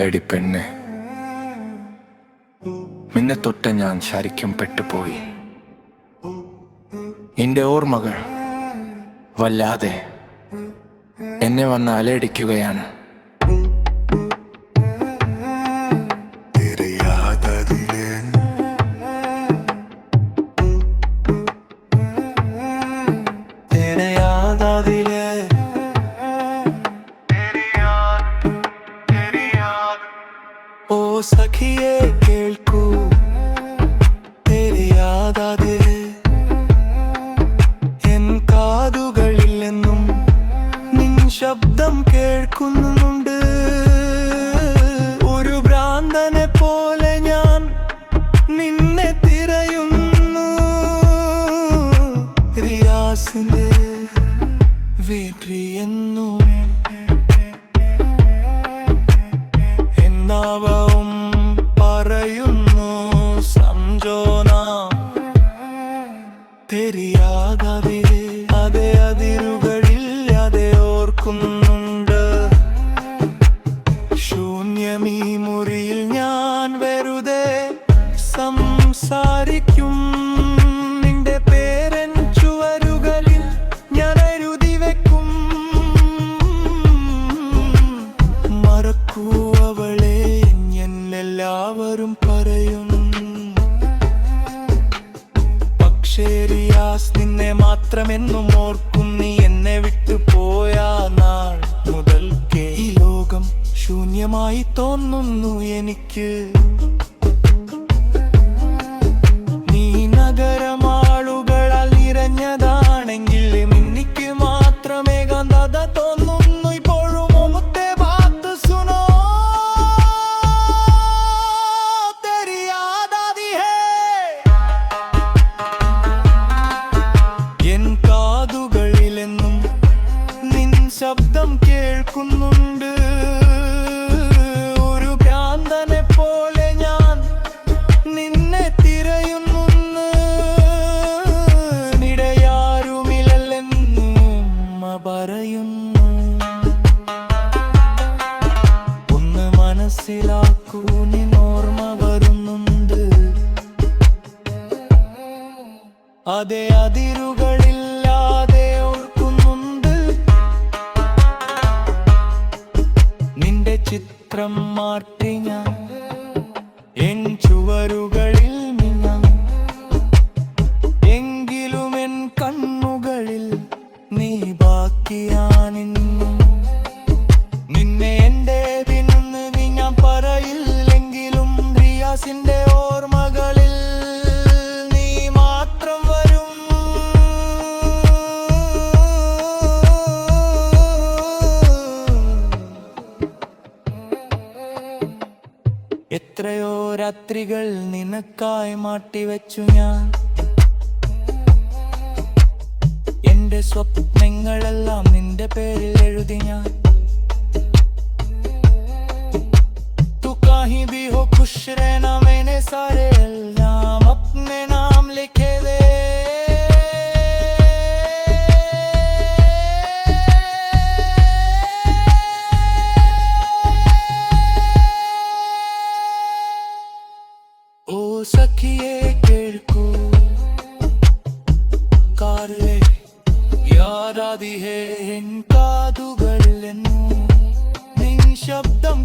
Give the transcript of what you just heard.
എടി പെണ്ണെ, നിന്നെ തൊട്ട് ഞാൻ ശരിക്കും പെട്ടുപോയി. എന്റെ ഓർമ്മകൾ വല്ലാതെ എന്നെ വന്ന് അലയടിക്കുകയാണ്. ഓ സഖിയേ കേൾക്കൂ, തേരെ യാദാതെ എൻ കാതുകളിൽ എന്നും നിൻ ശബ്ദം കേൾക്കുന്നുണ്ട്. ഒരു ഭ്രാന്തനെ പോലെ ഞാൻ നിന്നെ തിരയുന്നു. റിയാസിന്റെ വീട്ടിയെന്നു എന്നാവും പറയുന്നു സംജോന. തെരിയാതെ അതേ അതിരുകളിൽ അതേ ഓർക്കുന്നുണ്ട്. ശൂന്യമീ മുറിയിൽ ഞാൻ വെറുതെ സംസാരിക്കും. നിന്റെ പേരൻ ചുവരുകളിൽ ഞാൻ എഴുതി വെക്കും. മറക്കൂ അവളെ എല്ലാവരും പറയും. പക്ഷേ റിയാസ് നിന്നെ മാത്രമെന്നും ഓർക്കും. നീ എന്നെ വിട്ടു പോയ നാൾ മുതൽക്കേ ഈ ലോകം ശൂന്യമായി തോന്നുന്നു എനിക്ക്. നീ നഗരമാളുകളാൽ നിറഞ്ഞതാണെങ്കിൽ എനിക്ക് മാത്രമേ ഗന്ധത തോന്നുന്നു. ഇപ്പോഴും മുഖത്തെ ബാത്ത് സുനോ, ശബ്ദം കേൾക്കുന്നുണ്ട്. ഒരു ഭ്രാന്തനെ പോലെ ഞാൻ നിന്നെ തിരയുന്നു. നിടയാരുമില്ലെന്നും പറയുന്നു. ഒന്ന് മനസ്സിലാക്കൂ, നിന്നോർമ്മ വരുന്നുണ്ട്. അതേ അതിരുകളില്ലാതെ ചിത്രം മാറ്റി ഞാൻ എൻ ചുവരുകളിൽ മിന്നാം. എങ്കിലും എൻ കണ്ണുകളിൽ നീ ബാക്കിയാനിന്നു. നിന്നെ എന്റെ പിന്ന് ഞാൻ പറയില്ലെങ്കിലും റിയാസിന്റെ ഓർമ്മകളിൽ നീ മാത്രം വരും. എത്രയോ രാത്രികൾ നിനക്കായി മാറ്റിവെച്ചു ഞാൻ. എന്റെ സ്വപ്നങ്ങളെല്ലാം നിന്റെ പേരിൽ എഴുതി ഞാൻ. तू कहीं भी हो खुश रहना, मैंने सारे इल्जाम अपने नाम लिखे दे. ഓ സഖിയേ കേൾക്കൂ, കാറിലെ യാദാതി ഹേ എൻ കാതുകളിലെന്നു നിൻ ശബ്ദം